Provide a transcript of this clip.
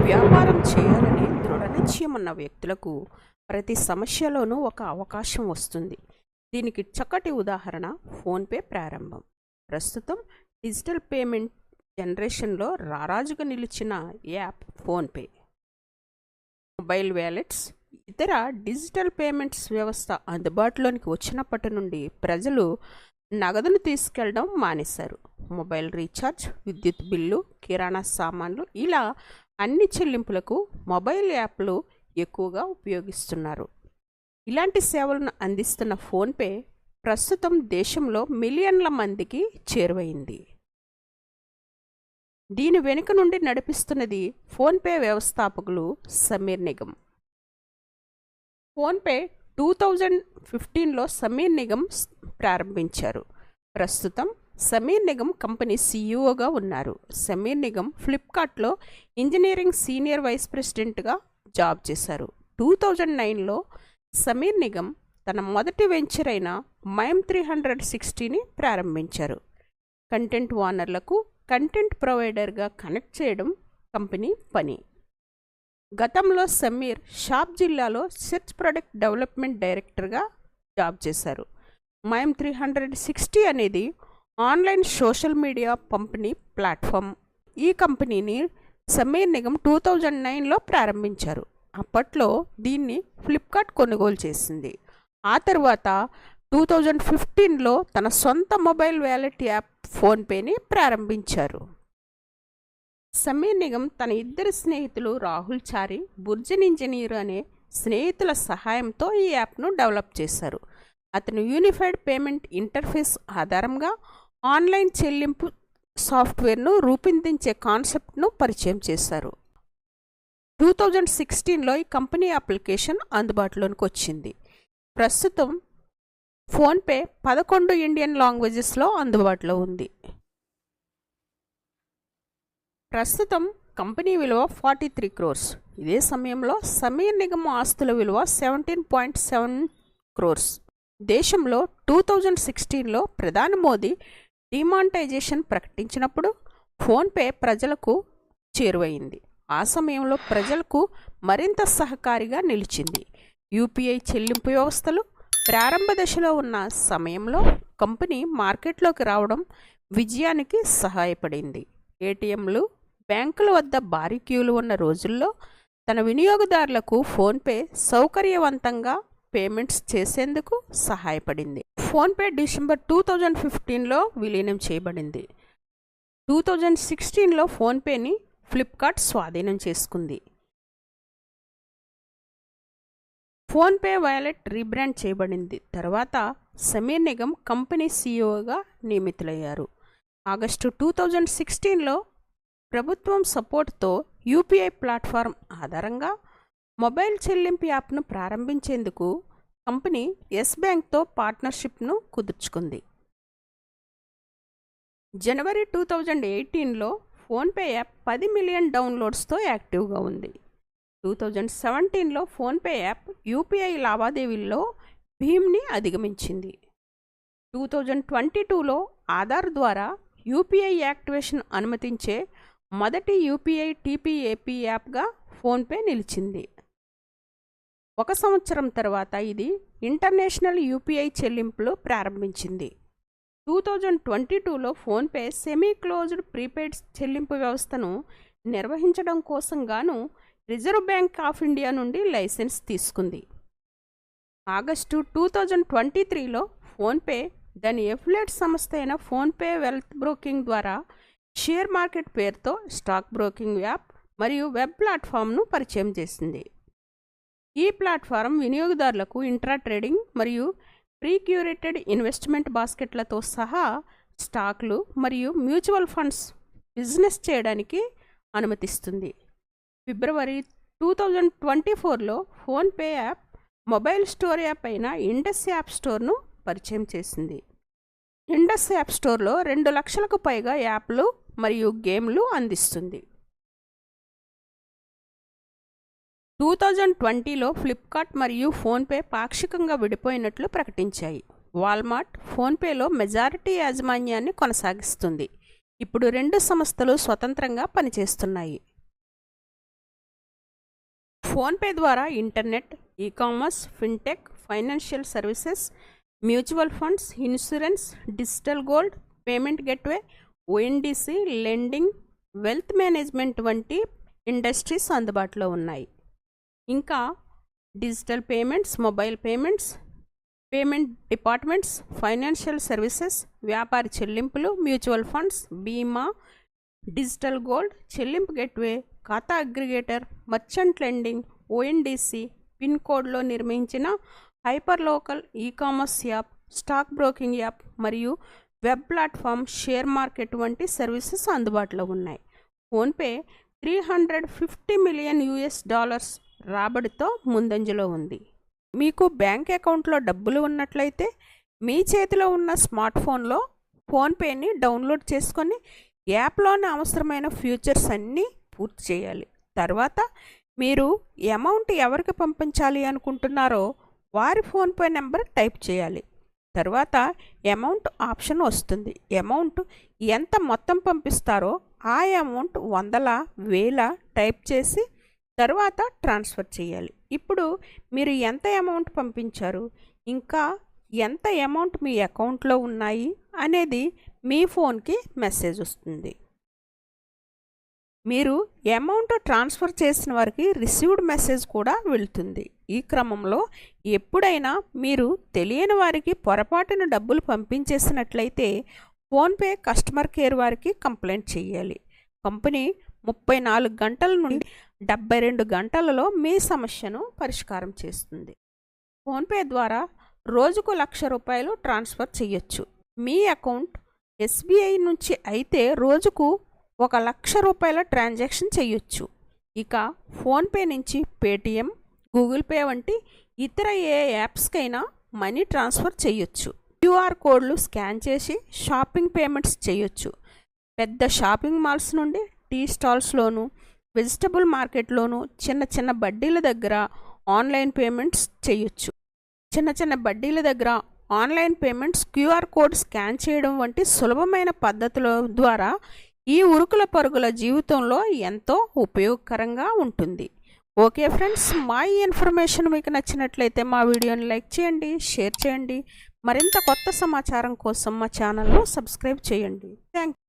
వ్యాపారం చేయాలని దృఢ నిశ్చయం ఉన్న వ్యక్తులకు ప్రతి సమస్యలోనూ ఒక అవకాశం వస్తుంది. దీనికి చక్కటి ఉదాహరణ ఫోన్పే ప్రారంభం. ప్రస్తుతం డిజిటల్ పేమెంట్ జనరేషన్లో రారాజుగా నిలిచిన యాప్ ఫోన్పే. మొబైల్ వ్యాలెట్స్, ఇతర డిజిటల్ పేమెంట్స్ వ్యవస్థ అందుబాటులోనికి వచ్చినప్పటి నుండి ప్రజలు నగదును తీసుకెళ్లడం మానేశారు. మొబైల్ రీఛార్జ్, విద్యుత్ బిల్లు, కిరాణా సామాన్లు ఇలా అన్ని చెల్లింపులకు మొబైల్ యాప్లు ఎక్కువగా ఉపయోగిస్తున్నారు. ఇలాంటి సేవలను అందిస్తున్న ఫోన్పే ప్రస్తుతం దేశంలో మిలియన్ల మందికి చేరువైంది. దీని వెనుక నుండి నడిపిస్తున్నది ఫోన్పే వ్యవస్థాపకులు సమీర్ నిగమ్. ఫోన్పే 2015లో సమీర్ నిగమ్ ప్రారంభించారు. ప్రస్తుతం సమీర్ నిగమ్ కంపెనీ సీఈఓగా ఉన్నారు. సమీర్ నిగమ్ ఫ్లిప్కార్ట్లో ఇంజనీరింగ్ సీనియర్ వైస్ ప్రెసిడెంట్గా జాబ్ చేశారు. 2009లో సమీర్ నిగమ్ తన మొదటి వెంచర్ అయిన మైమ్ 360ని ప్రారంభించారు. కంటెంట్ ఓనర్లకు కంటెంట్ ప్రొవైడర్గా కనెక్ట్ చేయడం కంపెనీ పని. గతంలో సమీర్ షాప్ జిల్లాలో సెర్చ్ ప్రొడక్ట్ డెవలప్మెంట్ డైరెక్టర్గా జాబ్ చేశారు. మైమ్ 360 అనేది ఆన్లైన్ సోషల్ మీడియా పంపిణీ ప్లాట్ఫామ్. ఈ కంపెనీని సమీర్ నిగమ్ 2009లో ప్రారంభించారు. అప్పట్లో దీన్ని ఫ్లిప్కార్ట్ కొనుగోలు చేసింది. ఆ తర్వాత 2015లో తన సొంత మొబైల్ వ్యాలెట్ యాప్ ఫోన్పేని ప్రారంభించారు. సమీర్ నిగమ్ తన ఇద్దరు స్నేహితులు రాహుల్ చారి, బుర్జన్ ఇంజనీర్ అనే స్నేహితుల సహాయంతో ఈ యాప్ను డెవలప్ చేశారు. అతను యూనిఫైడ్ పేమెంట్ ఇంటర్ఫేస్ ఆధారంగా ఆన్లైన్ చెల్లింపు సాఫ్ట్వేర్ను రూపొందించే కాన్సెప్ట్ను పరిచయం చేశారు. 2016లో ఈ కంపెనీ అప్లికేషన్ అందుబాటులోకి వచ్చింది. ప్రస్తుతం ఫోన్పే 11 ఇండియన్ లాంగ్వేజెస్లో అందుబాటులో ఉంది. ప్రస్తుతం కంపెనీ విలువ 43 crores. ఇదే సమయంలో సమీర్ నిగమ్ ఆస్తుల విలువ 17.7 crores. దేశంలో 2016లో ప్రధాని మోదీ డిమానిటైజేషన్ ప్రకటించినప్పుడు ఫోన్పే ప్రజలకు చేరువైంది. ఆ సమయంలో ప్రజలకు మరింత సహకారిగా నిలిచింది. యూపీఐ చెల్లింపు వ్యవస్థలు ప్రారంభ దశలో ఉన్న సమయంలో కంపెనీ మార్కెట్లోకి రావడం విజయానికి సహాయపడింది. ఏటీఎంలు, బ్యాంకుల వద్ద భారీ క్యూలు ఉన్న రోజుల్లో తన వినియోగదారులకు ఫోన్పే సౌకర్యవంతంగా పేమెంట్స్ చేసేందుకు సహాయపడింది. ఫోన్పే డిసెంబర్ 2015లో విలీనం చేయబడింది. 2016లో ఫోన్పేని ఫ్లిప్కార్ట్ స్వాధీనం చేసుకుంది. ఫోన్పే వాలెట్ రీబ్రాండ్ చేయబడింది. తర్వాత సమీర్ నిగమ్ కంపెనీ సీఈఓగా నియమితులయ్యారు. ఆగస్టు 2016లో ప్రభుత్వం సపోర్ట్తో యూపీఐ ప్లాట్ఫామ్ ఆధారంగా మొబైల్ చెల్లింపు యాప్ను ప్రారంభించేందుకు కంపెనీ ఎస్ బ్యాంక్తో పార్ట్నర్షిప్ను కుదుర్చుకుంది. జనవరి 2018లో ఫోన్పే యాప్ 10 మిలియన్ డౌన్లోడ్స్తో యాక్టివ్గా ఉంది. 2017లో ఫోన్పే యాప్ యూపీఐ లావాదేవీల్లో భీమ్ని అధిగమించింది. 2022లో ఆధార్ ద్వారా యూపీఐ యాక్టివేషన్ అనుమతించే మొదటి యూపీఐ టీపీఏపీ యాప్గా ఫోన్పే నిలిచింది. 1 సంవత్సరం తర్వాత ఇది ఇంటర్నేషనల్ యూపీఐ చెల్లింపులు ప్రారంభించింది. 2022లో ఫోన్పే సెమీ క్లోజ్డ్ ప్రీపెయిడ్ చెల్లింపు వ్యవస్థను నిర్వహించడం కోసం గాను రిజర్వ్ బ్యాంక్ ఆఫ్ ఇండియా నుండి లైసెన్స్ తీసుకుంది. ఆగస్టు 2023లో ఫోన్పే దాని ఎఫిలియేట్ సంస్థ అయిన ఫోన్పే వెల్త్ బ్రోకింగ్ ద్వారా షేర్ మార్కెట్ పేరుతో స్టాక్ బ్రోకింగ్ యాప్ మరియు వెబ్ ప్లాట్ఫామ్ను పరిచయం చేసింది. ఈ ప్లాట్ఫారం వినియోగదారులకు ఇంట్రా ట్రేడింగ్ మరియు ప్రీ-క్యూరేటెడ్ ఇన్వెస్ట్మెంట్ బాస్కెట్లతో సహా స్టాక్లు మరియు మ్యూచువల్ ఫండ్స్ బిజినెస్ చేయడానికి అనుమతిస్తుంది. ఫిబ్రవరి 2024లో PhonePe app mobile store app అయిన ఇండస్ యాప్ స్టోర్ను పరిచయం చేసింది. ఇండస్ యాప్ స్టోర్లో 2 లక్షలకు పైగా యాప్లు మరియు గేమ్లు అందిస్తుంది. 2020లో ఫ్లిప్కార్ట్ మరియు ఫోన్పే పాక్షికంగా విడిపోయినట్లు ప్రకటించాయి. వాల్మార్ట్ ఫోన్పేలో మెజారిటీ యాజమాన్యాన్ని కొనసాగిస్తుంది. ఇప్పుడు 2 సంస్థలు స్వతంత్రంగా పనిచేస్తున్నాయి. ఫోన్పే ద్వారా internet, e-commerce, fintech, financial services, mutual funds, insurance, digital gold, payment gateway, ONDC, lending, wealth management వంటి ఇండస్ట్రీస్ అందుబాటులో ఉన్నాయి. ఇంకా digital payments, mobile payments, payment departments, financial services, వ్యాపారి చెల్లింపులు, మ్యూచువల్ ఫండ్స్, బీమా, డిజిటల్ గోల్డ్, చెల్లింపు గేట్వే, ఖాతా aggregator, merchant lending, ONDC, pin కోడ్లో నిర్మించిన hyper local e-commerce app, stock broking app మరియు వెబ్ ప్లాట్ఫామ్, షేర్ మార్కెట్ వంటి సర్వీసెస్ అందుబాటులో ఉన్నాయి. ఫోన్పే $350 మిలియన్ రాబడితో ముందంజలో ఉంది. మీకు బ్యాంక్ అకౌంట్లో డబ్బులు ఉన్నట్లయితే మీ చేతిలో ఉన్న స్మార్ట్ ఫోన్లో ఫోన్పేని డౌన్లోడ్ చేసుకొని యాప్లోని అవసరమైన ఫీచర్స్ అన్నీ పూర్తి చేయాలి. తర్వాత మీరు అమౌంట్ ఎవరికి పంపించాలి అనుకుంటున్నారో వారి ఫోన్పే నెంబర్ టైప్ చేయాలి. తర్వాత అమౌంట్ ఆప్షన్ వస్తుంది. అమౌంట్ ఎంత మొత్తం పంపిస్తారో ఆ అమౌంట్ 100, 1000 టైప్ చేసి తర్వాత ట్రాన్స్ఫర్ చేయాలి. ఇప్పుడు మీరు ఎంత అమౌంట్ పంపించారు, ఇంకా ఎంత అమౌంట్ మీ అకౌంట్లో ఉన్నాయి అనేది మీ ఫోన్కి మెసేజ్ వస్తుంది. మీరు అమౌంట్ ట్రాన్స్ఫర్ చేసిన వారికి రిసీవ్డ్ మెసేజ్ కూడా వెళ్తుంది. ఈ క్రమంలో ఎప్పుడైనా మీరు తెలియని వారికి పొరపాటున డబ్బులు పంపించేసినట్లయితే ఫోన్పే కస్టమర్ కేర్ వారికి కంప్లైంట్ చేయాలి. కంపెనీ 34 గంటల నుండి 72 గంటలలో మీ సమస్యను పరిష్కారం చేస్తుంది. ఫోన్పే ద్వారా రోజుకు ₹1,00,000 ట్రాన్స్ఫర్ చేయొచ్చు. మీ అకౌంట్ ఎస్బీఐ నుంచి అయితే రోజుకు ₹1,00,000 ట్రాన్సాక్షన్ చేయొచ్చు. ఇక ఫోన్పే నుంచి పేటిఎం, గూగుల్ పే వంటి ఇతర ఏ యాప్స్కైనా మనీ ట్రాన్స్ఫర్ చేయొచ్చు. క్యూఆర్ కోడ్లు స్కాన్ చేసి షాపింగ్ పేమెంట్స్ చేయొచ్చు. పెద్ద షాపింగ్ మాల్స్ నుండి టీ స్టాల్స్లోను, వెజిటబుల్ మార్కెట్లోను చిన్న చిన్న బడ్డీల దగ్గర ఆన్లైన్ పేమెంట్స్ చేయొచ్చు. చిన్న బడ్డీల దగ్గర online payments, QR code scan చేయడం వంటి సులభమైన పద్ధతుల ద్వారా ఈ ఉరుకుల పరుగుల జీవితంలో ఎంతో ఉపయోగకరంగా ఉంటుంది. ఓకే ఫ్రెండ్స్, మా ఈ ఇన్ఫర్మేషన్ మీకు నచ్చినట్లయితే మా వీడియోని లైక్ చేయండి, షేర్ చేయండి. మరింత కొత్త సమాచారం కోసం మా ఛానల్ను సబ్స్క్రైబ్ చేయండి. Thank you.